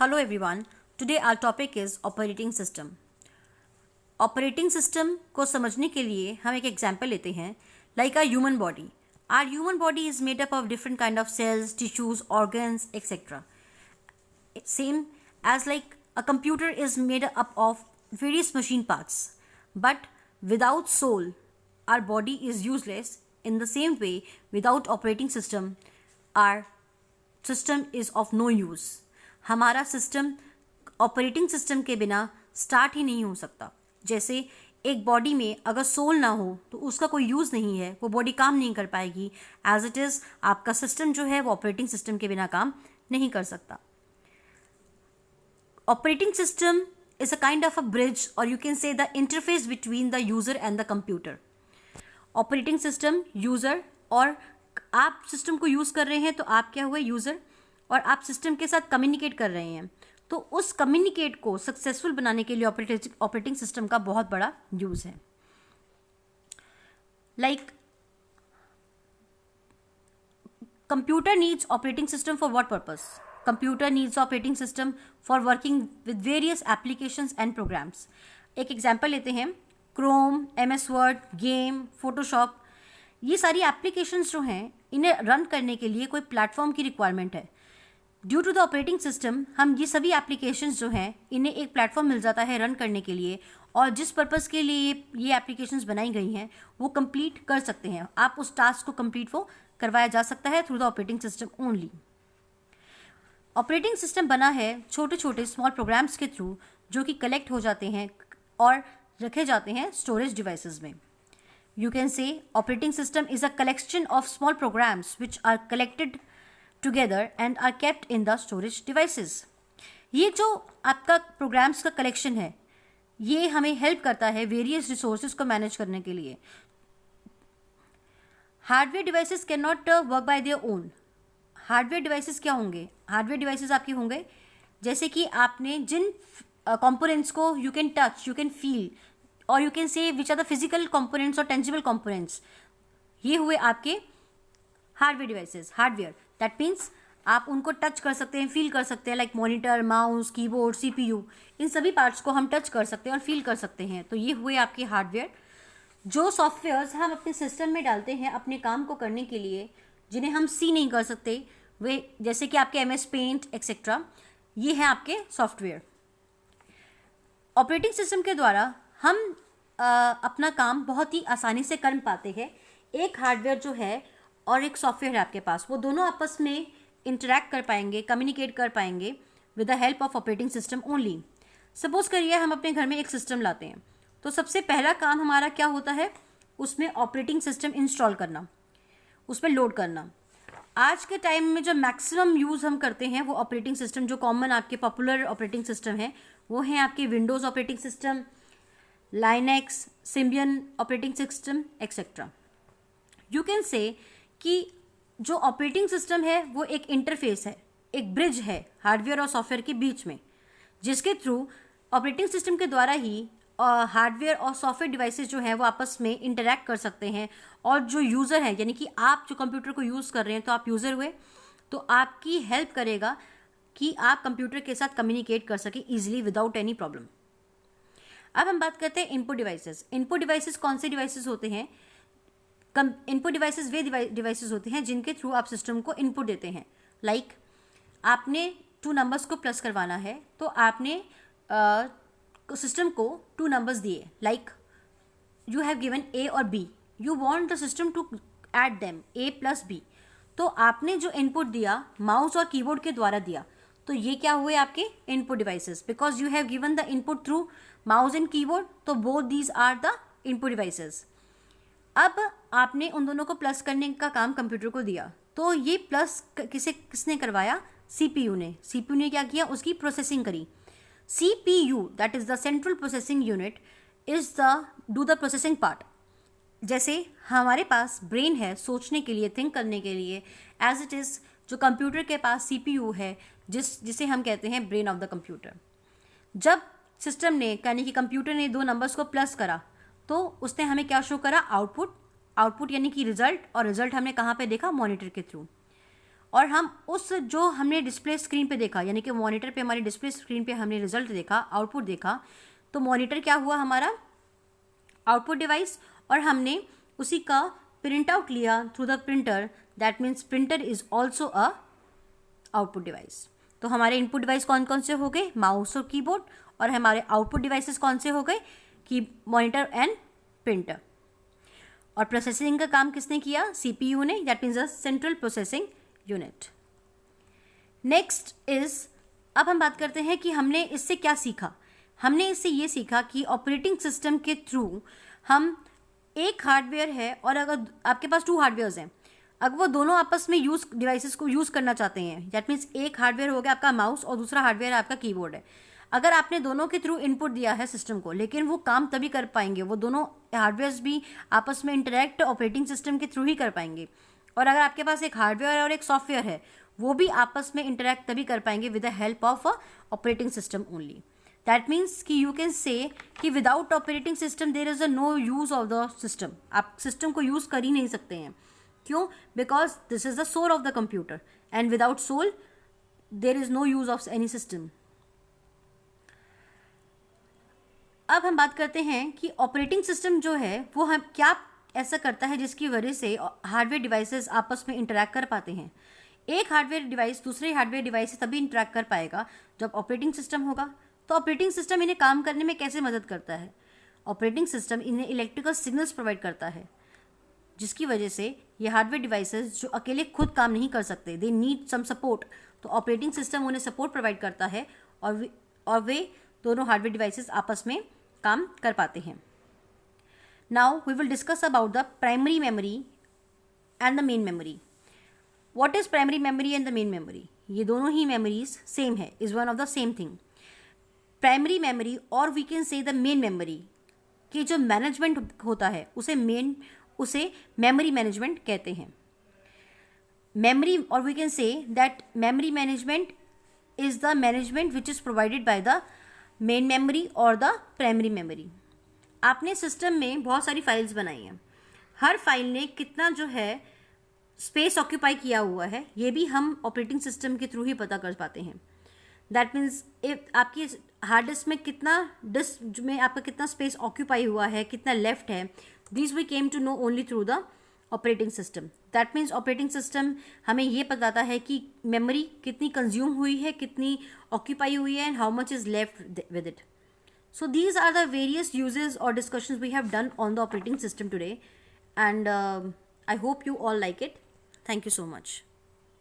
Hello everyone. Today our topic is operating system. Operating system को समझने के लिए हम एक एग्जाम्पल लेते हैं like our human body. Our human body is made up of different kind of cells, tissues, organs, etc. Same as like a computer is made up of various machine parts. But without soul, our body is useless. In the same way, without operating system, our system is of no use. हमारा system operating system के बिना start ही नहीं हो सकता. जैसे एक body में अगर सोल ना हो तो उसका कोई यूज़ नहीं है, वो बॉडी काम नहीं कर पाएगी. एज इट इज़ आपका सिस्टम जो है वो ऑपरेटिंग सिस्टम के बिना काम नहीं कर सकता. Operating system is a kind of a bridge और you can say the interface between the user and the computer. Operating system user और आप सिस्टम को यूज़ कर रहे हैं तो आप क्या हुए यूज़र, और आप सिस्टम के साथ कम्युनिकेट कर रहे हैं. तो उस कम्युनिकेट को सक्सेसफुल बनाने के लिए ऑपरेटिंग सिस्टम का बहुत बड़ा यूज़ है. Like computer needs operating system for what purpose? Computer needs operating system for working with various applications and programs. एक एग्जाम्पल लेते हैं, Chrome, MS Word, game, Photoshop. ये सारी एप्लीकेशंस जो हैं इन्हें रन करने के लिए कोई प्लेटफॉर्म की रिक्वायरमेंट है. Due to the operating system हम ये सभी एप्लीकेशंस जो हैं इन्हें एक प्लेटफॉर्म मिल जाता है रन करने के लिए, और जिस पर्पज़ के लिए ये एप्लीकेशंस बनाई गई हैं वो कंप्लीट कर सकते हैं. आप उस टास्क को कंप्लीट वो करवाया जा सकता है through the operating system only. Operating system बना है छोटे छोटे स्मॉल प्रोग्राम्स के थ्रू जो कि कलेक्ट हो जाते हैं और रखे जाते हैं स्टोरेज डिवाइसेस में. You can say operating system is a collection of small programs which are collected together and are kept in the storage devices. ये जो आपका प्रोग्राम्स का कलेक्शन है ये हमें हेल्प करता है वेरियस रिसोर्सेज को मैनेज करने के लिए. Hardware devices can not work by their own. Hardware devices क्या होंगे? हार्डवेयर डिवाइसेस आपके होंगे जैसे कि आपने जिन कंपोनेंट्स को you can touch, you can feel, और you can say which are the physical components और टेंजिबल कंपोनेंट्स. ये हुए आपके hardware devices. Hardware that means आप उनको टच कर सकते हैं, फील कर सकते हैं, like monitor, mouse, keyboard, CPU. इन सभी पार्ट्स को हम टच कर सकते हैं और फील कर सकते हैं. तो ये हुए आपके हार्डवेयर. जो सॉफ्टवेयर्स हम अपने सिस्टम में डालते हैं अपने काम को करने के लिए, जिन्हें हम सी नहीं कर सकते, वे जैसे कि आपके MS पेंट एक्सेट्रा, ये हैं आपके सॉफ्टवेयर. ऑपरेटिंग सिस्टम के द्वारा हम अपना काम बहुत ही आसानी से कर पाते हैं. एक हार्डवेयर जो है और एक सॉफ्टवेयर है आपके पास, वो दोनों आपस में इंटरैक्ट कर पाएंगे, कम्युनिकेट कर पाएंगे with the help of operating system only. Suppose करिए हम अपने घर में एक सिस्टम लाते हैं, तो सबसे पहला काम हमारा क्या होता है? उसमें ऑपरेटिंग सिस्टम इंस्टॉल करना, उसमें लोड करना. आज के टाइम में जो मैक्सिमम यूज़ हम करते हैं वो ऑपरेटिंग सिस्टम, जो कॉमन आपके पॉपुलर ऑपरेटिंग सिस्टम है वो हैं आपके Windows operating system, Linux, Symbian operating system etcetera. You can say कि जो ऑपरेटिंग सिस्टम है वो एक इंटरफेस है, एक ब्रिज है हार्डवेयर और सॉफ्टवेयर के बीच में, जिसके थ्रू ऑपरेटिंग सिस्टम के द्वारा ही हार्डवेयर और सॉफ्टवेयर डिवाइसेस जो हैं वो आपस में इंटरैक्ट कर सकते हैं. और जो यूज़र है, यानी कि आप जो कंप्यूटर को यूज़ कर रहे हैं तो आप यूज़र हुए, तो आपकी हेल्प करेगा कि आप कंप्यूटर के साथ कम्युनिकेट कर सकें ईजिली विदाउट एनी प्रॉब्लम. अब हम बात करते हैं इनपुट डिवाइसेस. इनपुट डिवाइसेस कौन से डिवाइसेस होते हैं? इनपुट डिवाइसेस वे डिवाइसेस होते हैं जिनके थ्रू आप सिस्टम को इनपुट देते हैं. लाइक आपने 2 नंबर्स को प्लस करवाना है तो आपने सिस्टम को 2 नंबर्स दिए. Like you have given A और B, you want the system to add them A + B. तो आपने जो इनपुट दिया माउस और कीबोर्ड के द्वारा दिया, तो ये क्या हुए आपके input devices, because you have given the input through mouse and keyboard, तो both these are the input devices. अब आपने उन दोनों को प्लस करने का काम कंप्यूटर को दिया, तो ये प्लस किसने करवाया? CPU ने. CPU ने क्या किया? उसकी प्रोसेसिंग करी. CPU that is the central processing unit is the do the processing part. जैसे हमारे पास ब्रेन है सोचने के लिए, थिंक करने के लिए, एज इट इज़ जो कंप्यूटर के पास CPU है जिसे हम कहते हैं ब्रेन ऑफ द कंप्यूटर. जब सिस्टम ने, यानी कि कंप्यूटर ने 2 नंबर्स को प्लस करा तो उसने हमें क्या शो करा? आउटपुट. आउटपुट यानी कि रिजल्ट, और रिजल्ट हमने कहाँ पे देखा? मॉनिटर के थ्रू. और हम उस जो हमने डिस्प्ले स्क्रीन पे देखा, यानी कि मॉनिटर पे हमारे डिस्प्ले स्क्रीन पे हमने रिजल्ट देखा, आउटपुट देखा, तो मॉनिटर क्या हुआ हमारा आउटपुट डिवाइस, और हमने उसी का प्रिंट आउट लिया through the printer, that means printer is also a output device. तो हमारे इनपुट डिवाइस कौन कौन से हो गए, माउस और कीबोर्ड, और हमारे आउटपुट डिवाइसेस कौन से हो गए, की मॉनिटर एंड प्रिंटर। और प्रोसेसिंग का काम किसने किया, सीपीयू ने, that means a central processing unit. Next is, अब हम बात करते हैं कि हमने इससे क्या सीखा। हमने इससे ये सीखा कि ऑपरेटिंग सिस्टम के थ्रू हम एक हार्डवेयर है और अगर आपके पास 2 हार्डवेयर्स हैं, अगर वो दोनों आपस में डिवाइसेस को यूज़ करना चाहते हैं, दैट मीन्स एक हार्डवेयर हो गया आपका माउस और दूसरा हार्डवेयर आपका कीबोर्ड है। अगर आपने दोनों के थ्रू इनपुट दिया है सिस्टम को, लेकिन वो काम तभी कर पाएंगे, वो दोनों हार्डवेयर्स भी आपस में इंटरेक्ट ऑपरेटिंग सिस्टम के थ्रू ही कर पाएंगे। और अगर आपके पास एक हार्डवेयर और एक सॉफ्टवेयर है, वो भी आपस में इंटरेक्ट तभी कर पाएंगे with the help of a operating system only. That means कि यू कैन से कि without operating system there is a no use of the system. आप सिस्टम को यूज कर ही नहीं सकते हैं। क्यों? Because this is the soul of the computer, and without soul there is no use of any system. अब हम बात करते हैं कि ऑपरेटिंग सिस्टम जो है वो हम क्या ऐसा करता है जिसकी वजह से हार्डवेयर डिवाइसेस आपस में इंटरैक्ट कर पाते हैं। एक हार्डवेयर डिवाइस दूसरे हार्डवेयर डिवाइस से तभी इंटरैक्ट कर पाएगा जब ऑपरेटिंग सिस्टम होगा। तो ऑपरेटिंग सिस्टम इन्हें काम करने में कैसे मदद करता है? ऑपरेटिंग सिस्टम इन्हें इलेक्ट्रिकल सिग्नल्स प्रोवाइड करता है, जिसकी वजह से ये हार्डवेयर डिवाइसेस जो अकेले खुद काम नहीं कर सकते, दे नीड सम सपोर्ट, तो ऑपरेटिंग सिस्टम उन्हें सपोर्ट प्रोवाइड करता है और वे दोनों हार्डवेयर डिवाइसेस आपस में काम कर पाते हैं। Now we will discuss about the primary memory and the main memory. What is primary memory and the main memory? ये दोनों ही मेमोरीज सेम है, is one of the same thing. Primary memory और we can say the main memory कि जो management होता है उसे मेमोरी मैनेजमेंट कहते हैं। मेमोरी, और we can say that memory management is the management which is provided by the main memory और द प्राइमरी मेमोरी। आपने सिस्टम में बहुत सारी फाइल्स बनाई हैं, हर फाइल ने कितना जो है स्पेस ऑक्यूपाई किया हुआ है, ये भी हम ऑपरेटिंग सिस्टम के थ्रू ही पता कर पाते हैं। दैट मीन्स आपकी हार्ड डिस्क में डिस्क में आपका कितना स्पेस ऑक्यूपाई हुआ है, कितना लेफ्ट है, this we came to know only through the operating system. That means operating system हमें ये बताता है कि मेमोरी कितनी कंज्यूम हुई है, कितनी ऑक्यूपाई हुई है, and how much is left with it. So these are the various uses or discussions we have done on the operating system today, and I hope you all like it. Thank you so much.